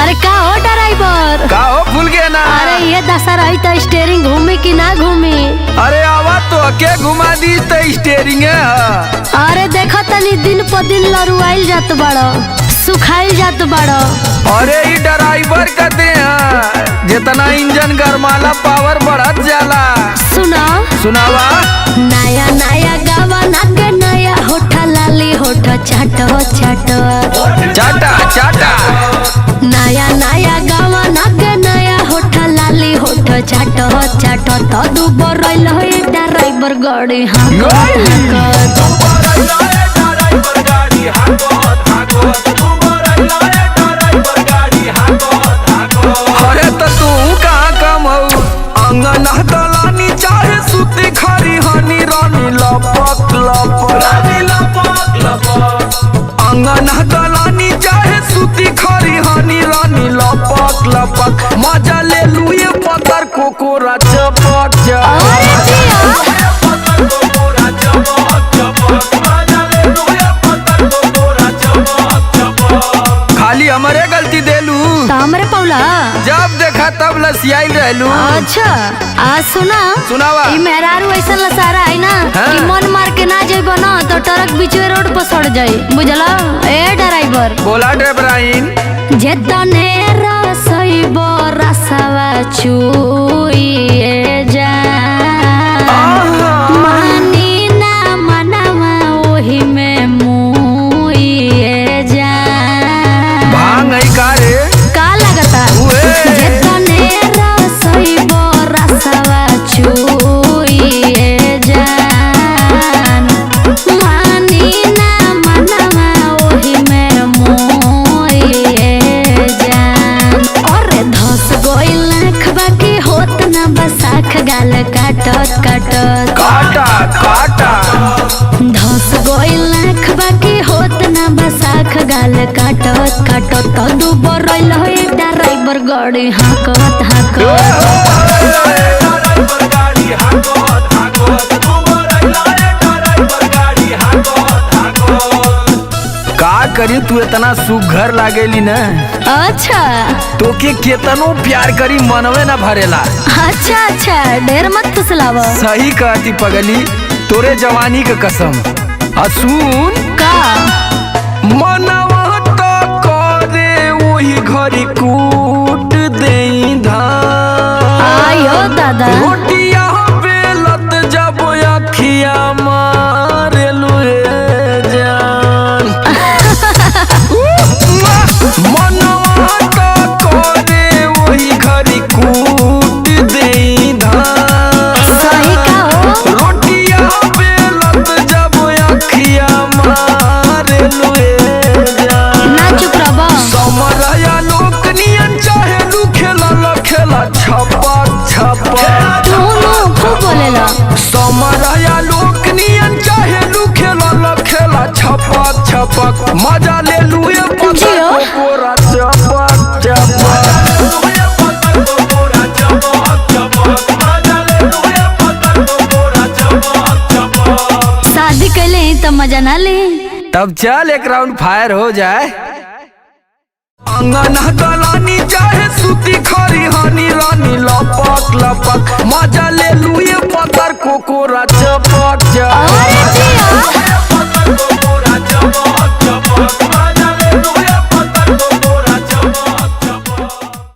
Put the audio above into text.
अरे का हो ड्राइवर, का हो भूल गया ना। अरे ये दशा रही तो स्टेयरिंग घूमी कि ना घूमी। अरे आवा तो के घुमा दी तो स्टेयरिंग है। अरे देखो तनी दिन पर दिन लरुआइल जात बड़ो, सुखाइल जात बड़ो। अरे ई ड्राइवर कहते हैं जितना इंजन गरमाला पावर बढ़त जाला। सुना सुनावा। नया नया गावा नाके नया होठा लाली होठा चाटो चाटो चाटा चाटा। नया नया गावा नाके नया होठा लाली होठा चाटो चाटो तो दुबर रइल हो ड्राइवर गाड़ी हाको हाको। अरे तो तू कहाँ कम हो अंगन दलानी चाहे सुती खरी हनी रानी लपक लपक अंगन दलानी चाहे सुती खरी हनी रानी लपक लपक मजा ले लू ये पत्थर कोकोरा चपक खाली हमारे गलती देलू हमरे पौला जब देखा तब लसियाई रहलू। अच्छा आज सुनावा। ई मेहरारू ऐसा लसारा है ना हाँ। कि मन मार के ना जाइबो ना तो ट्रक बीचवे रोड पर सड़ जाई, बुझला। ए ड्राइवर बोला ड्राइवराइन जेतने रसइबो रसवा चुइए जा मानी ना मनवा ओही में मुइए जा। भांग है का रे का लगता जेतने रसइबो रसवा चुइए जान मानी ना मनवा ओही में मुइए जान। अरे धस गइल आँखबा की होत ना बसाख गाल काटत काटत काटा काटा। धस गइल आँखबा की होत ना बसाख गाल काटत काटत तो दुबर रइल हो ड्राइवर गाड़ी हाकत हाकत। का करी तू इतना सुघर लागेली न। अच्छा तो के केतनो प्यार करी मनवे न भरेला। अच्छा अच्छा ढेर मत फुसलाव। सही कहती पगली तोरे जवानी के कसम। सुन का मनवा तो करे वही घरी कूट देई धान। आयो दादा रोटिया बेलत जब अखिया मारेलू जान। मनवा तो करे वही घरी कूट देई धान। सही का हो रोटिया बेलत जब अखिया मारेलू जान। ना चुप रहो। समरया लोक नियन चाहे लू खेला खेला छपक छपक। तू खूब बोलेला। समरया लोक नियन चाहे लू खेला खेला छपक छपक मजा ले लू ये जियो। कोरा चपक चपक। शादी कैले तो मजा ना ले। तब चल एक राउंड फायर हो जाए। अंगन दलानी चाहे सुती खरी हनी रानी लपक लपक मजा ले लू ये पत्थर कोकोरा चपक अरे जिया। चपक।